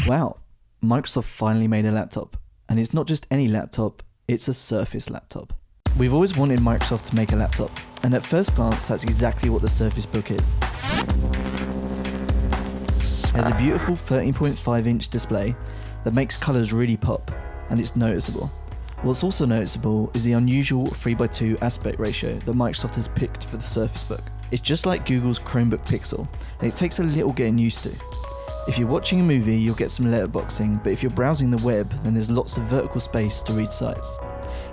Wow, Microsoft finally made a laptop, and it's not just any laptop, it's a Surface laptop. We've always wanted Microsoft to make a laptop, and at first glance that's exactly what the Surface Book is. It has a beautiful 13.5-inch display that makes colours really pop, and it's noticeable. What's also noticeable is the unusual 3:2 aspect ratio that Microsoft has picked for the Surface Book. It's just like Google's Chromebook Pixel, and it takes a little getting used to. If you're watching a movie, you'll get some letterboxing, but if you're browsing the web, then there's lots of vertical space to read sites.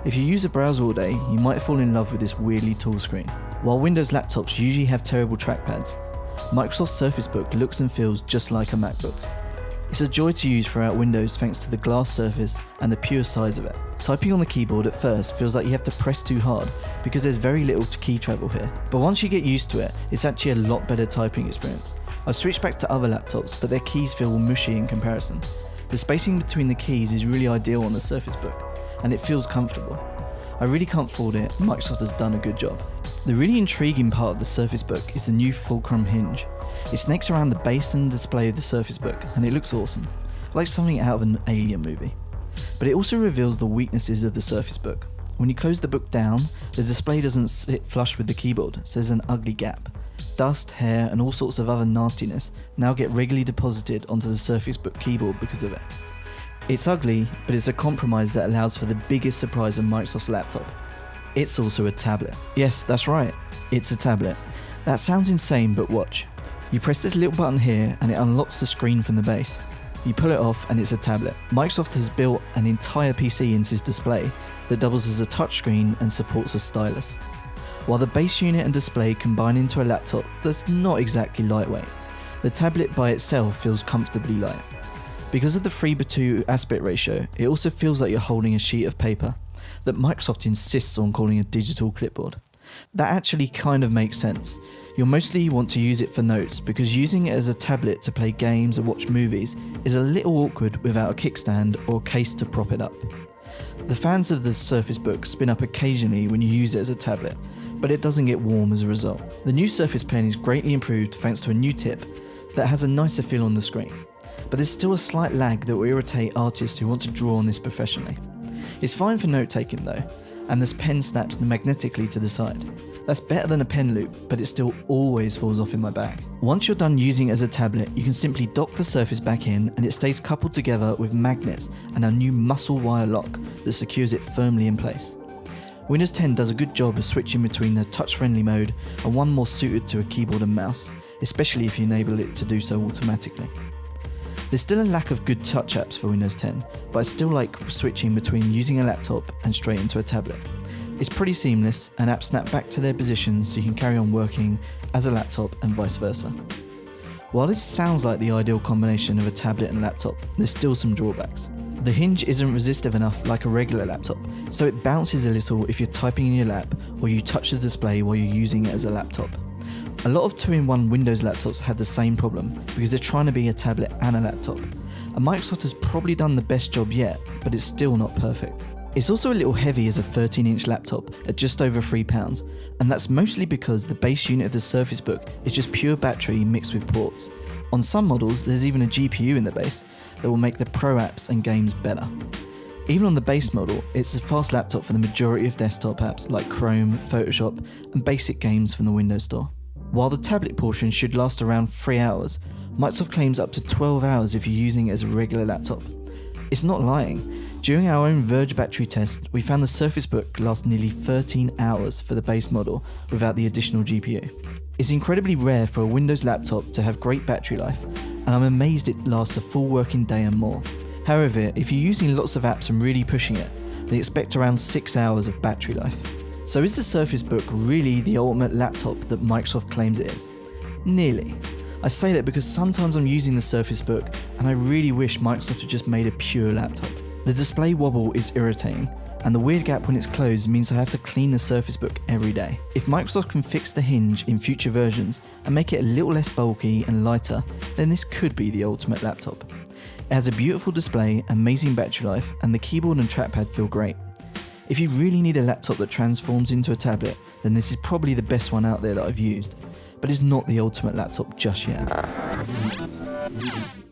If you use a browser all day, you might fall in love with this weirdly tall screen. While Windows laptops usually have terrible trackpads, Microsoft's Surface Book looks and feels just like a MacBook's. It's a joy to use throughout Windows thanks to the glass surface and the pure size of it. Typing on the keyboard at first feels like you have to press too hard because there's very little key travel here. But once you get used to it, it's actually a lot better typing experience. I've switched back to other laptops, but their keys feel mushy in comparison. The spacing between the keys is really ideal on the Surface Book, and it feels comfortable. I really can't fault it, Microsoft has done a good job. The really intriguing part of the Surface Book is the new fulcrum hinge. It snakes around the base and display of the Surface Book, and it looks awesome, like something out of an Alien movie. But it also reveals the weaknesses of the Surface Book. When you close the book down, the display doesn't sit flush with the keyboard, so there's an ugly gap. Dust, hair, and all sorts of other nastiness now get regularly deposited onto the Surface Book keyboard because of it. It's ugly, but it's a compromise that allows for the biggest surprise of Microsoft's laptop. It's also a tablet. Yes, that's right, it's a tablet. That sounds insane, but watch. You press this little button here and it unlocks the screen from the base. You pull it off and it's a tablet. Microsoft has built an entire PC into this display that doubles as a touchscreen and supports a stylus. While the base unit and display combine into a laptop that's not exactly lightweight, the tablet by itself feels comfortably light. Because of the 3:2 aspect ratio, it also feels like you're holding a sheet of paper that Microsoft insists on calling a digital clipboard. That actually kind of makes sense. You'll mostly want to use it for notes because using it as a tablet to play games or watch movies is a little awkward without a kickstand or case to prop it up. The fans of the Surface Book spin up occasionally when you use it as a tablet, but it doesn't get warm as a result. The new Surface Pen is greatly improved thanks to a new tip that has a nicer feel on the screen, but there's still a slight lag that will irritate artists who want to draw on this professionally. It's fine for note taking though, and this pen snaps magnetically to the side. That's better than a pen loop, but it still always falls off in my bag. Once you're done using it as a tablet, you can simply dock the Surface back in and it stays coupled together with magnets and a new muscle wire lock that secures it firmly in place. Windows 10 does a good job of switching between a touch-friendly mode and one more suited to a keyboard and mouse, especially if you enable it to do so automatically. There's still a lack of good touch apps for Windows 10, but I still like switching between using a laptop and straight into a tablet. It's pretty seamless, and apps snap back to their positions so you can carry on working as a laptop and vice versa. While this sounds like the ideal combination of a tablet and laptop, there's still some drawbacks. The hinge isn't resistive enough like a regular laptop, so it bounces a little if you're typing in your lap or you touch the display while you're using it as a laptop. A lot of 2-in-1 Windows laptops have the same problem because they're trying to be a tablet and a laptop. And Microsoft has probably done the best job yet, but it's still not perfect. It's also a little heavy as a 13-inch laptop at just over £3, and that's mostly because the base unit of the Surface Book is just pure battery mixed with ports. On some models, there's even a GPU in the base that will make the pro apps and games better. Even on the base model, it's a fast laptop for the majority of desktop apps like Chrome, Photoshop, and basic games from the Windows Store. While the tablet portion should last around 3 hours, Microsoft claims up to 12 hours if you're using it as a regular laptop. It's not lying. During our own Verge battery test, we found the Surface Book lasts nearly 13 hours for the base model without the additional GPU. It's incredibly rare for a Windows laptop to have great battery life, and I'm amazed it lasts a full working day and more. However, if you're using lots of apps and really pushing it, they expect around 6 hours of battery life. So is the Surface Book really the ultimate laptop that Microsoft claims it is? Nearly. I say that because sometimes I'm using the Surface Book and I really wish Microsoft had just made a pure laptop. The display wobble is irritating, and the weird gap when it's closed means I have to clean the Surface Book every day. If Microsoft can fix the hinge in future versions and make it a little less bulky and lighter, then this could be the ultimate laptop. It has a beautiful display, amazing battery life, and the keyboard and trackpad feel great. If you really need a laptop that transforms into a tablet, then this is probably the best one out there that I've used. but is not the ultimate laptop just yet.